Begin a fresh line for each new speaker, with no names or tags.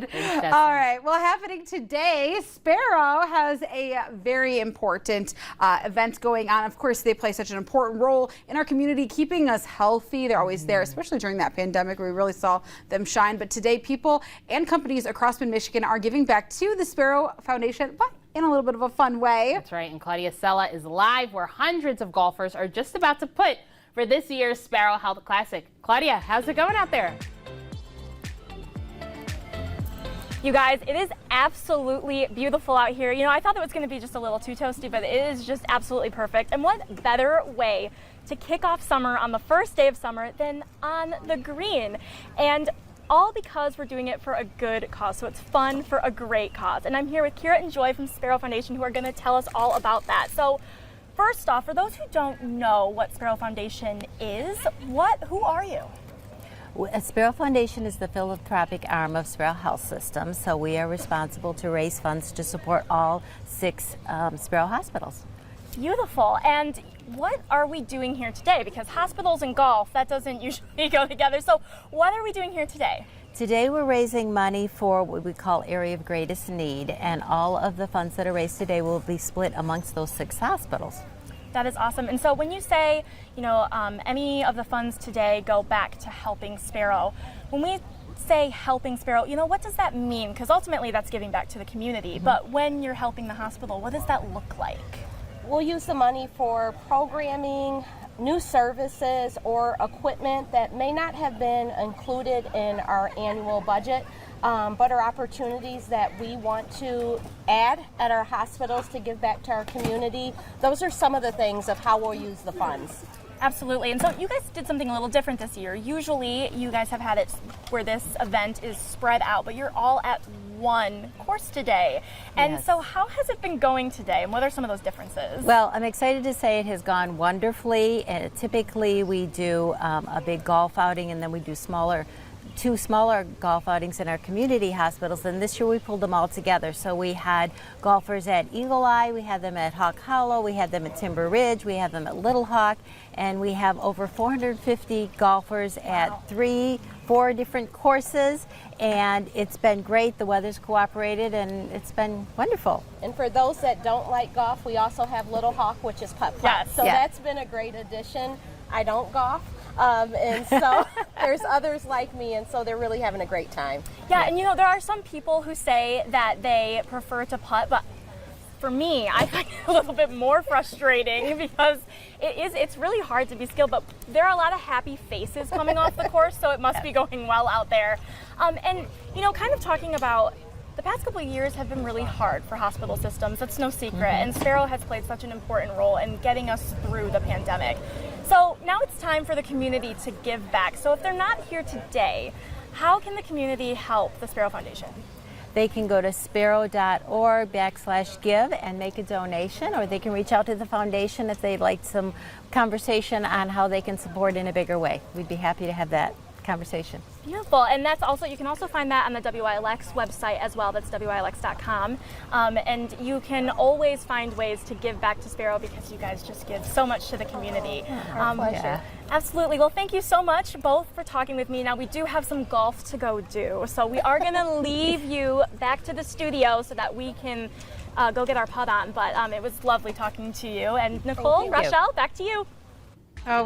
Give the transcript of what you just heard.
All right. Well, happening today, Sparrow has a very important event going on. Of course, they play such an important role in our community, keeping us healthy. They're always there, especially during that pandemic. We really saw them shine. But today, people and companies across Mid-Michigan are giving back to the Sparrow Foundation, but in a little bit of a fun way.
That's right. And Claudia is live where hundreds of golfers are just about to put for this year's Sparrow Health Classic. Claudia, how's it going out there?
You guys, it is absolutely beautiful out here. You know, I thought it was going to be just a little too toasty, but it is just absolutely perfect. And what better way to kick off summer on the first day of summer than on the green? And all because we're doing it for a good cause. So it's fun for a great cause. And I'm here with Kira and Joy from Sparrow Foundation, who are going to tell us all about that. So first off, for those who don't know what Sparrow Foundation is, who are you?
Sparrow Foundation is the philanthropic arm of Sparrow Health System, so we are responsible to raise funds to support all 6 Sparrow hospitals.
Beautiful. And what are we doing here today? Because hospitals and golf, that doesn't usually go together. So what are we doing here today?
Today we're raising money for what we call Area of Greatest Need, and all of the funds that are raised today will be split amongst those 6 hospitals.
That is awesome. And so when you say, you know, any of the funds today go back to helping Sparrow, when we say helping Sparrow, you know, what does that mean? Because ultimately that's giving back to the community. Mm-hmm. But when you're helping the hospital, what does that look like?
We'll use the money for programming, new services, or equipment that may not have been included in our annual budget, but are opportunities that we want to add at our hospitals to give back to our community. Those are some of the things of how we'll use the funds.
Absolutely. And so you guys did something a little different this year. Usually you guys have had it where this event is spread out, but you're all at one course today. And
yes.
So how has it been going today, and what are some of those differences?
Well, I'm excited to say it has gone wonderfully. Typically we do a big golf outing, and then we do 2 smaller golf outings in our community hospitals, and this year we pulled them all together. So we had golfers at Eagle Eye, we had them at Hawk Hollow, we had them at Timber Ridge, we had them at Little Hawk, and we have over 450 golfers at 4 different courses, and it's been great. The weather's cooperated, and it's been wonderful.
And for those that don't like golf, we also have Little Hawk, which is putt-putt.
Yes.
So that's been a great addition. I don't golf. And so there's others like me, and so they're really having a great time.
Yeah, and you know, there are some people who say that they prefer to putt, but for me, I find it a little bit more frustrating because it's really hard to be skilled, but there are a lot of happy faces coming off the course, so it must be going well out there. And, you know, kind of talking about the past couple of years have been really hard for hospital systems. That's no secret. Mm-hmm. And Sparrow has played such an important role in getting us through the pandemic. So now it's time for the community to give back. So if they're not here today, how can the community help the Sparrow Foundation?
They can go to sparrow.org/give and make a donation, or they can reach out to the foundation if they'd like some conversation on how they can support in a bigger way. We'd be happy to have that conversation.
Beautiful. And that's also, you can also find that on the WILX website as well. That's WILX.com. And you can always find ways to give back to Sparrow because you guys just give so much to the community.
Our pleasure.
Absolutely. Well, thank you so much both for talking with me. Now we do have some golf to go do, so we are going to leave you back to the studio so that we can go get our putt on. But it was lovely talking to you. And Nicole, Rochelle, back to you.
Oh,